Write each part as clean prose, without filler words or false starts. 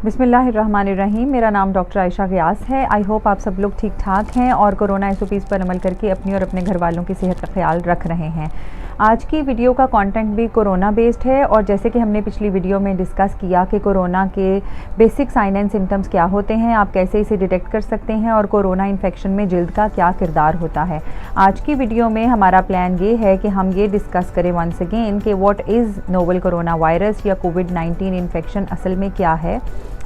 बिस्मिल्लाहिर्रहमानिर्रहीम। मेरा नाम डॉक्टर आयशा गियास है। आई होप आप सब लोग ठीक ठाक हैं और कोरोना SOPs पर अमल करके अपनी और अपने घर वालों की सेहत का ख्याल रख रहे हैं। आज की वीडियो का कंटेंट भी कोरोना बेस्ड है और जैसे कि हमने पिछली वीडियो में डिस्कस किया कि कोरोना के बेसिक साइन एंड सिम्टम्स क्या होते हैं, आप कैसे इसे डिटेक्ट कर सकते हैं और कोरोना इन्फेक्शन में जल्द का क्या किरदार होता है। आज की वीडियो में हमारा प्लान ये है कि हम ये डिस्कस करें वंस अगेन कि what is novel corona virus या कोविड-19 इन्फेक्शन असल में क्या है,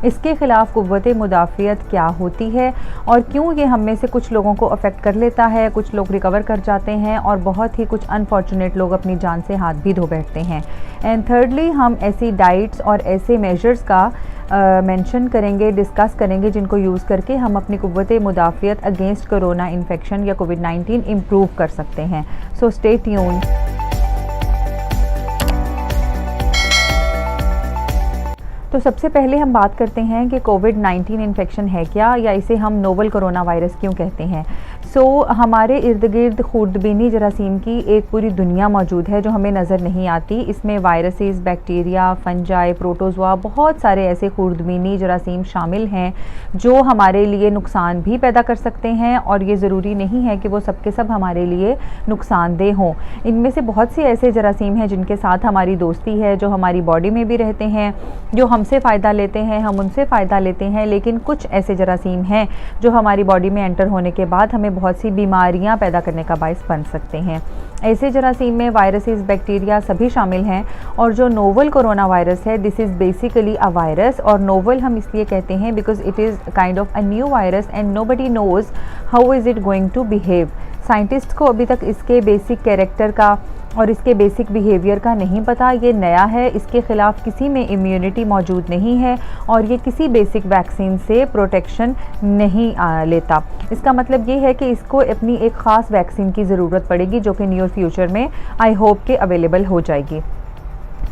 इसके ख़िलाफ़ क़ुव्वत मुदाफ़ियत क्या होती है और क्यों ये हम में से कुछ लोगों को अफेक्ट कर लेता है, कुछ लोग रिकवर कर जाते हैं और बहुत ही कुछ अनफॉर्चुनेट लोग अपनी जान से हाथ भी धो बैठते हैं। एंड थर्डली हम ऐसी डाइट्स और ऐसे मेजर्स का मेंशन करेंगे, डिस्कस करेंगे जिनको यूज़ करके हम अपनी क़ुव्वत मुदाफ़ियत अगेंस्ट कोरोना इन्फेक्शन या कोविड-19 इम्प्रूव कर सकते हैं। सो स्टे ट्यून्ड। तो सबसे पहले हम बात करते हैं कि कोविड-19 इन्फेक्शन है क्या, या इसे हम नोवल कोरोना वायरस क्यों कहते हैं। हमारे इर्द गिर्द खूर्दबीनी जरासीम की एक पूरी दुनिया मौजूद है जो हमें नज़र नहीं आती। इसमें वायरसेस, बैक्टीरिया, फंजाई, प्रोटोजोआ, बहुत सारे ऐसे खूर्दबीनी जरासीम शामिल हैं जो हमारे लिए नुकसान भी पैदा कर सकते हैं और ये ज़रूरी नहीं है कि वो सब के सब हमारे लिए नुकसानदेह हों। इनमें से बहुत से ऐसे जरासीम हैं जिनके साथ हमारी दोस्ती है, जो हमारी बॉडी में भी रहते हैं, जो हमसे फ़ायदा लेते हैं, हम उनसे फ़ायदा लेते हैं। लेकिन कुछ ऐसे जरासीम हैं जो हमारी बॉडी में एंटर होने के बाद हमें बहुत सी बीमारियां पैदा करने का बायस बन सकते हैं। ऐसे जरासीम में वायरसेस, बैक्टीरिया सभी शामिल हैं और जो नोवल कोरोना वायरस है, this is basically a virus. और नोवल हम इसलिए कहते हैं because it is kind of a new virus and nobody knows how is it going to behave. Scientist को अभी तक इसके बेसिक कैरेक्टर का और इसके बेसिक बिहेवियर का नहीं पता। ये नया है, इसके ख़िलाफ़ किसी में इम्यूनिटी मौजूद नहीं है और ये किसी बेसिक वैक्सीन से प्रोटेक्शन नहीं लेता। इसका मतलब ये है कि इसको अपनी एक ख़ास वैक्सीन की ज़रूरत पड़ेगी जो कि नियर फ्यूचर में आई होप के अवेलेबल हो जाएगी।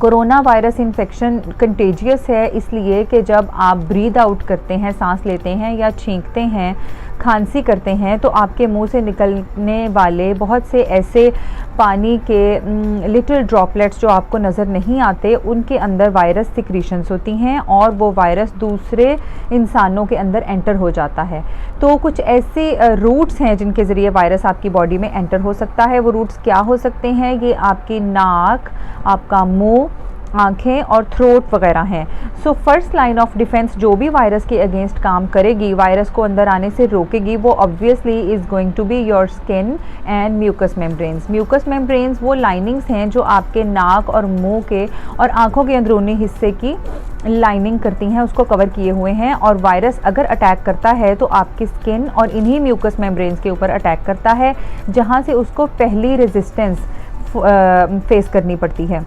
कोरोना वायरस इन्फेक्शन कंटेजियस है इसलिए कि जब आप ब्रीद आउट करते हैं, सांस लेते हैं या छींकते हैं, खांसी करते हैं, तो आपके मुंह से निकलने वाले बहुत से ऐसे पानी के लिटिल ड्रॉपलेट्स जो आपको नज़र नहीं आते, उनके अंदर वायरस सिक्रीशंस होती हैं और वो वायरस दूसरे इंसानों के अंदर एंटर हो जाता है। तो कुछ ऐसे रूट्स हैं जिनके ज़रिए वायरस आपकी बॉडी में एंटर हो सकता है। वो रूट्स क्या हो सकते हैं? ये आपकी नाक, आपका मुंह, आँखें और थ्रोट वगैरह हैं। So first line of defence जो भी वायरस के अगेंस्ट काम करेगी, वायरस को अंदर आने से रोकेगी, वो obviously is going to be your skin and mucous membranes. Mucous membranes वो लाइनिंग्स हैं जो आपके नाक और मुंह के और आँखों के अंदरूनी हिस्से की लाइनिंग करती हैं, उसको कवर किए हुए हैं। और वायरस अगर अटैक करता है तो आपकी स्किन और इन्हीं म्यूकस मेम्ब्रेन्स के ऊपर अटैक करता है, जहाँ से उसको पहली रेजिस्टेंस फेस करनी पड़ती है।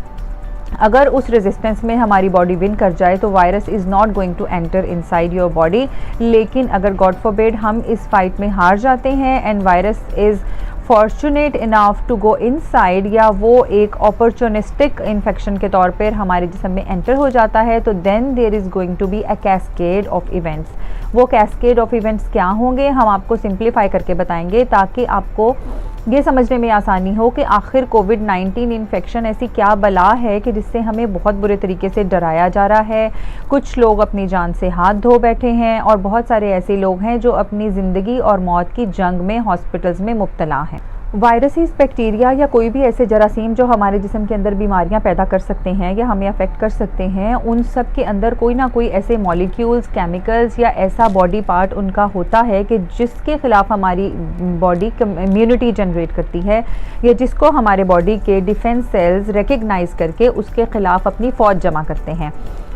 अगर उस रेजिस्टेंस में हमारी बॉडी विन कर जाए तो virus is not going to enter inside your body. लेकिन अगर गॉड फॉरबिड हम इस फाइट में हार जाते हैं and virus is fortunate enough to go inside, या वो एक अपॉर्चुनिस्टिक इन्फेक्शन के तौर पर हमारे जिस्म में एंटर हो जाता है, तो then there is going to be a cascade of events. वो कैस्केड ऑफ इवेंट्स क्या होंगे हम आपको सिंप्लीफाई करके बताएंगे ताकि आपको ये समझने में आसानी हो कि आखिर कोविड-19 इन्फेक्शन ऐसी क्या बला है कि जिससे हमें बहुत बुरे तरीके से डराया जा रहा है। कुछ लोग अपनी जान से हाथ धो बैठे हैं और बहुत सारे ऐसे लोग हैं जो अपनी ज़िंदगी और मौत की जंग में हॉस्पिटल्स में मुब्तला हैं। वायरसेस, बैक्टीरिया या कोई भी ऐसे जरासीम जो हमारे जिस्म के अंदर बीमारियां पैदा कर सकते हैं या हमें अफेक्ट कर सकते हैं, उन सब के अंदर कोई ना कोई ऐसे मॉलिक्यूल्स, केमिकल्स या ऐसा बॉडी पार्ट उनका होता है कि जिसके ख़िलाफ़ हमारी बॉडी इम्यूनिटी जनरेट करती है, या जिसको हमारे बॉडी के डिफेंस सेल्स रिकग्नाइज़ करके उसके ख़िलाफ़ अपनी फ़ौज जमा करते हैं।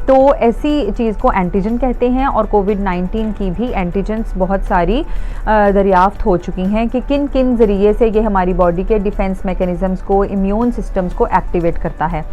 तो ऐसी चीज़ को एंटीजन कहते हैं और कोविड-19 की भी एंटीजन्स बहुत सारी दरियाफ्त हो चुकी हैं कि किन किन ज़रिए से ये हमारी बॉडी के डिफेंस मैकेनिज़म्स को, इम्यून सिस्टम्स को एक्टिवेट करता है।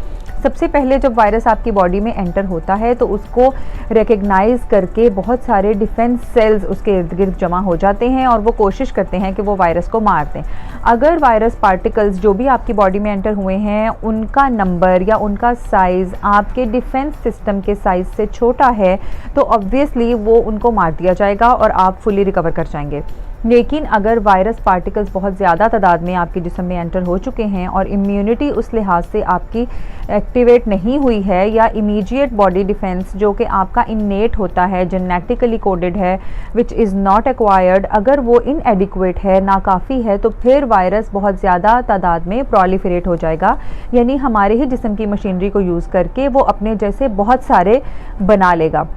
सबसे पहले जब वायरस आपकी बॉडी में एंटर होता है तो उसको रिकग्नाइज़ करके बहुत सारे डिफेंस सेल्स उसके इर्द गिर्द जमा हो जाते हैं और वो कोशिश करते हैं कि वो वायरस को मार दें। अगर वायरस पार्टिकल्स जो भी आपकी बॉडी में एंटर हुए हैं उनका नंबर या उनका साइज़ आपके डिफेंस सिस्टम के साइज़ से छोटा है तो ऑब्वियसली वो उनको मार दिया जाएगा और आप फुली रिकवर कर जाएंगे। लेकिन अगर वायरस पार्टिकल्स बहुत ज़्यादा तादाद में आपके जिस्म में एंटर हो चुके हैं और इम्यूनिटी उस लिहाज से आपकी एक्टिवेट नहीं हुई है, या इमीडिएट बॉडी डिफेंस जो कि आपका इन्नेट होता है, जेनेटिकली कोडेड है, विच इज़ नॉट एक्वायर्ड, अगर वो इनएडिक्वेट है, नाकाफ़ी है, तो फिर वायरस बहुत ज़्यादा तादाद में प्रोलिफरेट हो जाएगा, यानी हमारे ही जिस्म की मशीनरी को यूज़ करके वो अपने जैसे बहुत सारे बना लेगा।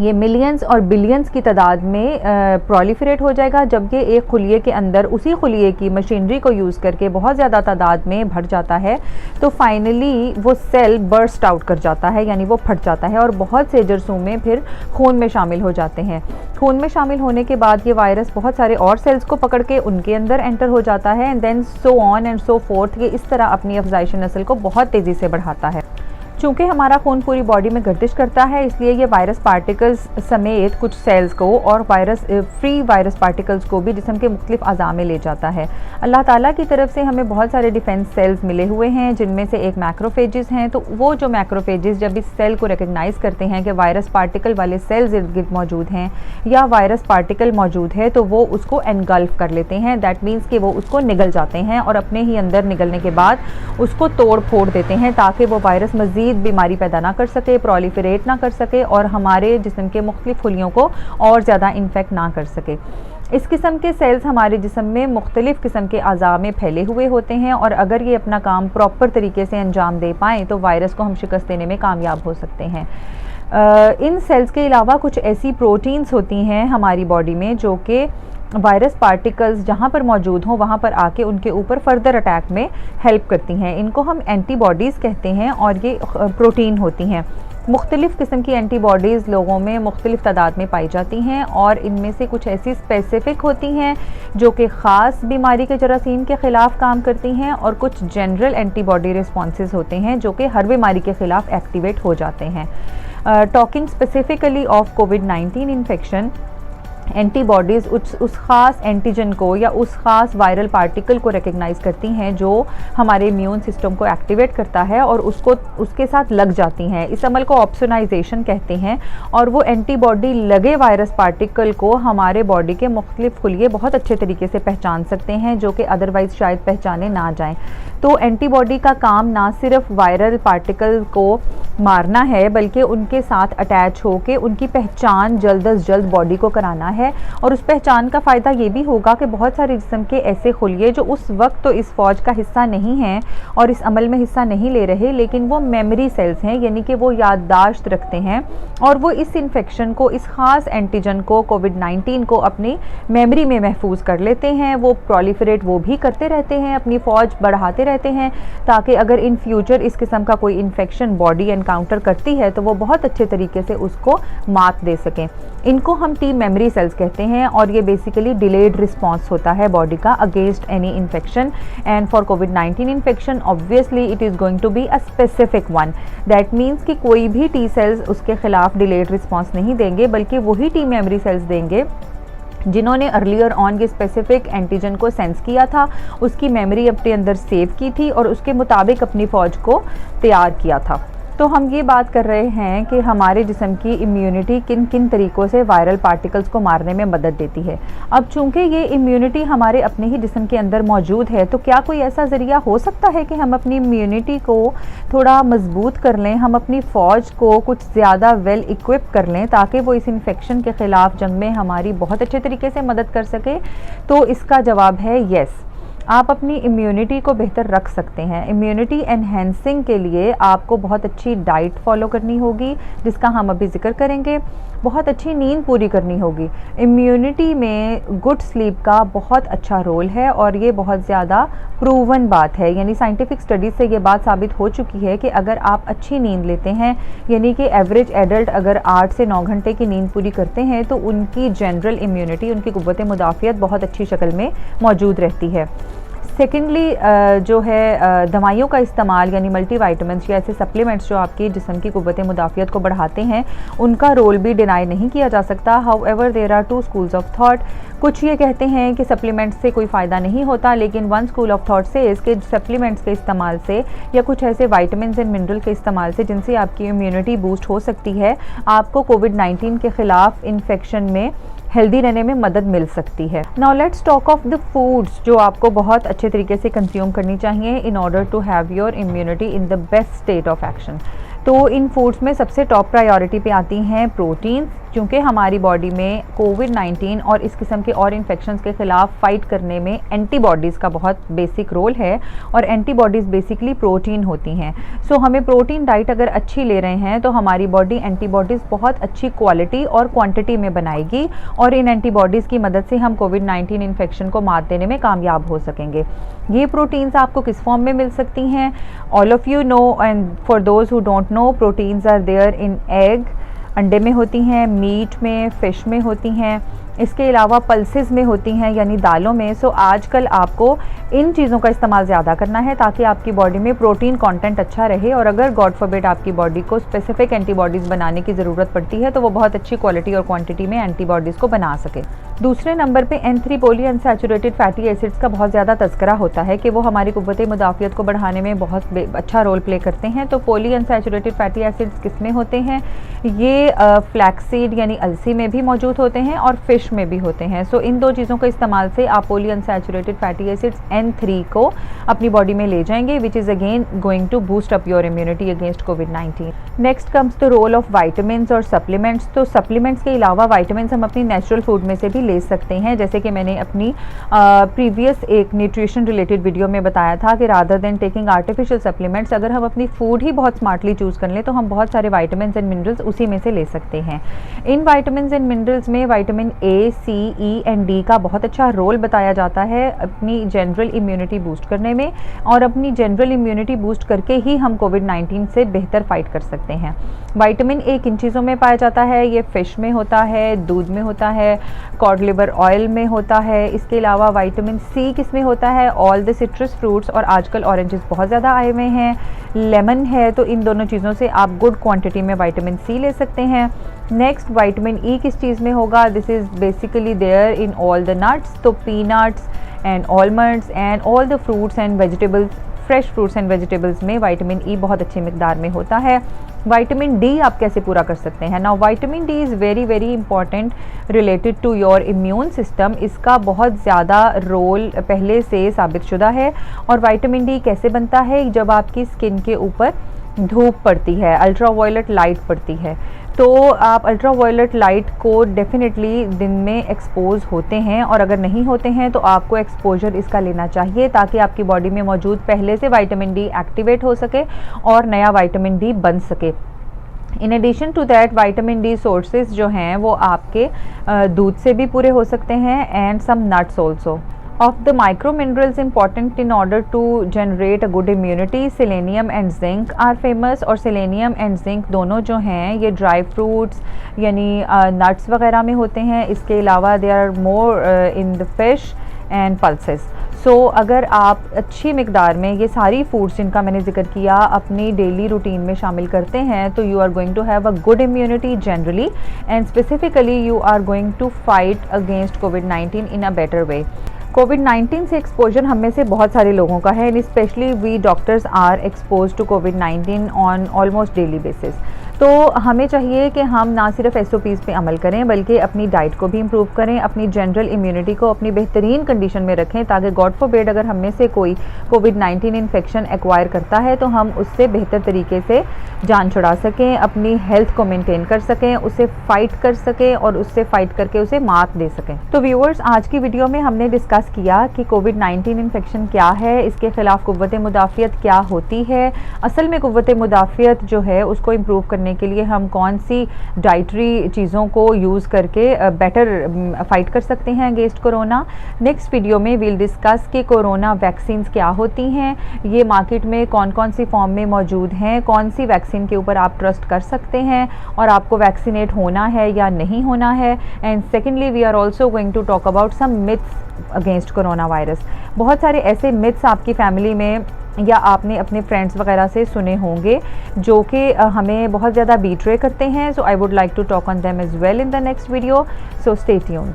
ये मिलियंस और बिलियंस की तादाद में प्रोलिफरेट हो जाएगा। जब ये एक खुलिये के अंदर उसी खुलिये की मशीनरी को यूज़ करके बहुत ज़्यादा तादाद में भर जाता है, तो फाइनली वो सेल बर्स्ट आउट कर जाता है, यानी वो फट जाता है और बहुत से जरसूमें फिर खून में शामिल हो जाते हैं। खून में शामिल होने के बाद ये वायरस बहुत सारे और सेल्स को पकड़ के उनके अंदर एंटर हो जाता है, and then so on and so forth. ये इस तरह अपनी अफजाइश नस्ल को बहुत तेज़ी से बढ़ाता है। चूँकि हमारा खून पूरी बॉडी में गर्दिश करता है, इसलिए ये वायरस पार्टिकल्स समेत कुछ सेल्स को और फ्री वायरस पार्टिकल्स को भी जिस्म के मुख्तलिफ अज़ा में ले जाता है। अल्लाह ताला की तरफ से हमें बहुत सारे डिफेंस सेल्स मिले हुए हैं, जिनमें से एक मैक्रोफेजेस हैं। तो वो जो मैक्रोफेजेस जब इस सेल को रिकग्नाइज़ करते हैं कि वायरस पार्टिकल वाले सेल्स इर्द गिर्द मौजूद हैं या वायरस पार्टिकल मौजूद है, तो वो उसको एनगल्फ कर लेते हैं। दैट मीन्स कि वो उसको निगल जाते हैं और अपने ही अंदर निगलने के बाद उसको तोड़ फोड़ देते हैं, ताकि वो वायरस मज़ीद बीमारी पैदा ना कर सके, प्रोलिफरेट ना कर सके और हमारे जिस्म के मुख्तलिफ खुलियों को और ज़्यादा इन्फेक्ट ना कर सके। इस किस्म के सेल्स हमारे जिस्म में मुख्तलिफ़ किस्म के अज़ा में फैले हुए होते हैं, और अगर ये अपना काम प्रॉपर तरीके से अंजाम दे पाएँ तो वायरस को हम शिकस्त देने में कामयाब हो सकते हैं। इन सेल्स के अलावा कुछ ऐसी प्रोटीन्स होती हैं हमारी बॉडी में जो कि वायरस पार्टिकल्स जहाँ पर मौजूद हों वहाँ पर आके उनके ऊपर फर्दर अटैक में हेल्प करती हैं। इनको हम एंटीबॉडीज़ कहते हैं और ये प्रोटीन होती हैं। मुख्तलिफ़ किस्म की एंटीबॉडीज़ लोगों में मुख्तलिफ़ तादाद में पाई जाती हैं, और इनमें से कुछ ऐसी स्पेसिफ़िक होती हैं जो कि ख़ास बीमारी के जरासीम के ख़िलाफ़ काम करती हैं, और कुछ जनरल एंटीबॉडी रिस्पॉन्सेज होते हैं जो कि हर बीमारी के ख़िलाफ़ एक्टिवेट हो जाते हैं। Talking specifically of covid infection, antibodies उस ख़ास एंटीजन को या उस ख़ास वायरल पार्टिकल को रिकग्नाइज़ करती हैं जो हमारे इम्यून सिस्टम को एक्टिवेट करता है और उसके साथ लग जाती हैं। इस अमल को ऑप्सोनाइजेशन कहते हैं, और वो एंटीबॉडी लगे वायरस पार्टिकल को हमारे बॉडी के मुख्तलिफ खुलिये बहुत अच्छे तरीके से पहचान सकते हैं, जो कि अदरवाइज़ शायद पहचाने ना जाएँ। तो एंटीबॉडी का काम ना सिर्फ वायरल पार्टिकल को मारना है, बल्कि उनके साथ अटैच होकर उनकी पहचान जल्द अज जल्द बॉडी को कराना है। और उस पहचान का फ़ायदा ये भी होगा कि बहुत सारे जिस्म के ऐसे खुलिये जो उस वक्त तो इस फ़ौज का हिस्सा नहीं हैं और इस अमल में हिस्सा नहीं ले रहे, लेकिन वो मेमोरी सेल्स हैं, यानी कि वो याददाश्त रखते हैं और वो इस इन्फेक्शन को, इस ख़ास एंटीजन को, कोविड-19 को अपनी मेमोरी में महफूज कर लेते हैं। वो प्रोलिफरेट वो भी करते रहते हैं, अपनी फ़ौज बढ़ाते रहते हैं, ताकि अगर इन फ्यूचर इस किस्म का कोई इन्फेक्शन बॉडी एनकाउंटर करती है तो वो बहुत अच्छे तरीके से उसको मात दे सकें। इनको हम टी मेमोरी सेल्स कहते हैं, और ये बेसिकली डिलेड रिस्पॉन्स होता है बॉडी का against any infection. And for कोविड-19 infection obviously it is going to be a specific one. That means कि कोई भी टी सेल्स उसके खिलाफ डिलेड रिस्पॉन्स नहीं देंगे, बल्कि वही टी मेमोरी सेल्स देंगे जिन्होंने अर्लियर ऑन ये स्पेसिफिक एंटीजन को सेंस किया था, उसकी मेमोरी अपने अंदर सेव की थी और उसके मुताबिक अपनी फ़ौज को तैयार किया था। तो हम ये बात कर रहे हैं कि हमारे जिस्म की इम्यूनिटी किन किन तरीक़ों से वायरल पार्टिकल्स को मारने में मदद देती है। अब चूंकि ये इम्यूनिटी हमारे अपने ही जिस्म के अंदर मौजूद है, तो क्या कोई ऐसा ज़रिया हो सकता है कि हम अपनी इम्यूनिटी को थोड़ा मजबूत कर लें, हम अपनी फ़ौज को कुछ ज़्यादा वेल इक्विप कर लें ताकि वो इस इन्फेक्शन के ख़िलाफ़ जंग में हमारी बहुत अच्छे तरीके से मदद कर सके? तो इसका जवाब है येस। आप अपनी इम्यूनिटी को बेहतर रख सकते हैं। इम्यूनिटी एनहेंसिंग के लिए आपको बहुत अच्छी डाइट फॉलो करनी होगी, जिसका हम अभी जिक्र करेंगे। बहुत अच्छी नींद पूरी करनी होगी। इम्यूनिटी में गुड स्लीप का बहुत अच्छा रोल है और ये बहुत ज़्यादा प्रूवन बात है, यानी साइंटिफिक स्टडीज़ से ये बात साबित हो चुकी है कि अगर आप अच्छी नींद लेते हैं, यानी कि एवरेज एडल्ट अगर 8 से 9 घंटे की नींद पूरी करते हैं, तो उनकी जनरल इम्यूनिटी, उनकी क़ुव्वत मुदाफ़ियत बहुत अच्छी शक्ल में मौजूद रहती है। सेकेंडली जो है दवाइयों का इस्तेमाल, यानी मल्टीवाइटामिन्स या ऐसे सप्लीमेंट्स जो आपकी जिस्म की क़ुव्वत मुदाफ़ियत को बढ़ाते हैं, उनका रोल भी डिनाई नहीं किया जा सकता। However there are 2 schools of thought. कुछ ये कहते हैं कि सप्लीमेंट्स से कोई फ़ायदा नहीं होता, लेकिन वन स्कूल ऑफ थॉट से इसके सप्लीमेंट्स के इस्तेमाल से या कुछ ऐसे वाइटामिन्स एंड मिनरल के इस्तेमाल से जिनसे आपकी इम्यूनिटी बूस्ट हो सकती है, आपको कोविड-19 के ख़िलाफ़ इन्फेक्शन में हेल्दी रहने में मदद मिल सकती है। Now let's talk of the foods जो आपको बहुत अच्छे तरीके से कंज्यूम करनी चाहिए in order to have your immunity in the best state of action. तो इन फूड्स में सबसे टॉप प्रायोरिटी पे आती हैं प्रोटीन्स, क्योंकि हमारी बॉडी में कोविड-19 और इस किस्म के और इन्फेक्शंस के ख़िलाफ़ फ़ाइट करने में एंटीबॉडीज़ का बहुत बेसिक रोल है और एंटीबॉडीज़ बेसिकली प्रोटीन होती हैं। सो हमें प्रोटीन डाइट अगर अच्छी ले रहे हैं तो हमारी बॉडी एंटीबॉडीज़ बहुत अच्छी क्वालिटी और क्वांटिटी में बनाएगी और इन एंटीबॉडीज़ की मदद से हम कोविड-19 इन्फेक्शन को मात देने में कामयाब हो सकेंगे। ये प्रोटीन्स आपको किस फॉर्म में मिल सकती हैं? All of you know, and for those who don't know, proteins are there in egg, अंडे में होती हैं, मीट में, फ़िश में होती हैं, इसके अलावा पल्सेस में होती हैं यानी दालों में। सो आजकल आपको इन चीज़ों का इस्तेमाल ज़्यादा करना है ताकि आपकी बॉडी में प्रोटीन कंटेंट अच्छा रहे और अगर गॉड फॉरबिड आपकी बॉडी को स्पेसिफिक एंटीबॉडीज़ बनाने की ज़रूरत पड़ती है तो वो बहुत अच्छी क्वालिटी और क्वांटिटी में एंटीबॉडीज़ को बना सके। दूसरे नंबर पे N3 poly unsaturated fatty acids का बहुत ज़्यादा तज़किरा होता है कि वो हमारी क़ुव्वत मुदाफ़ियत को बढ़ाने में बहुत अच्छा रोल प्ले करते हैं। तो पॉली अनसैचुरेटेड फैटी एसिड्स किस में होते हैं? ये फ्लैक्सीड यानी अलसी में भी मौजूद होते हैं और फ़िश में भी होते हैं। सो इन दो चीज़ों के इस्तेमाल से आप poly unsaturated fatty acids N3 को अपनी बॉडी में ले जाएंगे, which is again going to boost up your immunity against कोविड-19। Next comes the role of vitamins और सप्लीमेंट्स। तो सप्लीमेंट्स के अलावा वाइटामिन्स हम अपनी नेचुरल फूड में से भी ले सकते हैं, जैसे कि मैंने अपनी प्रीवियस एक न्यूट्रिशन रिलेटेड वीडियो में बताया था कि rather than taking artificial supplements, अगर हम अपनी फूड ही बहुत स्मार्टली चूज़ कर लें तो हम बहुत सारे वाइटामिन्स एंड मिनरल्स उसी में से ले सकते हैं। इन वाइटामिन्स एंड मिनरल्स में vitamin A, C, E and D का बहुत अच्छा रोल बताया जाता है अपनी जनरल इम्यूनिटी बूस्ट करने में और अपनी जनरल इम्यूनिटी बूस्ट करके ही हम कोविड-19 से बेहतर फाइट कर सकते हैं। विटामिन A किन चीज़ों में पाया जाता है? ये फ़िश में होता है, दूध में होता है, कॉड लिवर ऑयल में होता है। इसके अलावा विटामिन C किस में होता है? ऑल द सिट्रस फ्रूट्स, और आजकल ऑरेंजेस बहुत ज़्यादा आए हुए हैं, लेमन है, तो इन दोनों चीज़ों से आप गुड क्वांटिटी में विटामिन C ले सकते हैं। नेक्स्ट विटामिन E किस चीज़ में होगा? This is basically there in all the nuts, तो peanuts and almonds and all the fruits and vegetables, fresh fruits and vegetables में विटामिन E बहुत अच्छी मिकदार में होता है। विटामिन D आप कैसे पूरा कर सकते हैं? Now vitamin D is very very important related to your immune system. इसका बहुत ज़्यादा रोल पहले से साबित शुदा है। और विटामिन D कैसे बनता है? जब आपकी स्किन के ऊपर धूप पड़ती है, अल्ट्रा वायलेट लाइट पड़ती है, तो आप अल्ट्रा वायलेट लाइट को डेफिनेटली दिन में एक्सपोज होते हैं, और अगर नहीं होते हैं तो आपको एक्सपोजर इसका लेना चाहिए ताकि आपकी बॉडी में मौजूद पहले से विटामिन D एक्टिवेट हो सके और नया विटामिन D बन सके। In addition to that vitamin D sources जो हैं वो आपके दूध से भी पूरे हो सकते हैं and some nuts also. Of the micro minerals important in order to generate a good immunity, selenium and zinc are famous। और selenium and zinc दोनों जो हैं ये ड्राई फ्रूट्स यानी नट्स वगैरह में होते हैं। इसके अलावा they are more in the fish and pulses. So अगर आप अच्छी मिकदार में ये सारी फूड्स जिनका मैंने जिक्र किया अपनी डेली रूटीन में शामिल करते हैं तो you are going to have a good immunity generally and specifically you are going to fight against कोविड-19 इन अ बेटर वे। कोविड-19 से एक्सपोजर हम में से बहुत सारे लोगों का है and specially we doctors are expose to कोविड-19 ऑन ऑलमोस्ट डेली बेसिस। तो हमें चाहिए कि हम ना सिर्फ SOPs पे अमल करें बल्कि अपनी डाइट को भी इम्प्रूव करें, अपनी जनरल इम्यूनिटी को अपनी बेहतरीन कंडीशन में रखें ताकि गॉड फॉरबिड अगर हम में से कोई कोविड-19 इन्फेक्शन एक्वायर करता है तो हम उससे बेहतर तरीके से जान छुड़ा सकें, अपनी हेल्थ को मेंटेन कर सकें, उसे फाइट कर सकें और उससे फाइट करके उसे मात दे सकें। तो व्यूअर्स, आज की वीडियो में हमने डिस्कस किया कि कोविड-19 इन्फेक्शन क्या है, इसके खिलाफ क़ुव्वत मुदाफ़ियत क्या होती है, असल में क़ुव्वत मुदाफ़ियत जो है उसको इम्प्रूव करने के लिए हम कौन सी डाइटरी चीज़ों को यूज़ करके बेटर फाइट कर सकते हैं अगेंस्ट कोरोना। नेक्स्ट वीडियो में वील डिस्कस कि कोरोना वैक्सीन क्या होती हैं, ये मार्केट में कौन कौन सी फॉर्म में मौजूद हैं, कौन सी वैक्सीन के ऊपर आप ट्रस्ट कर सकते हैं और आपको वैक्सीनेट होना है या नहीं होना है। And secondly we are also going to talk about some myths against corona virus. बहुत सारे ऐसे मिथ्स आपकी फैमिली में या आपने अपने फ्रेंड्स वगैरह से सुने होंगे जो कि हमें बहुत ज़्यादा बीट्रे करते हैं। So I would like to talk on them as well in the next video, so stay tuned.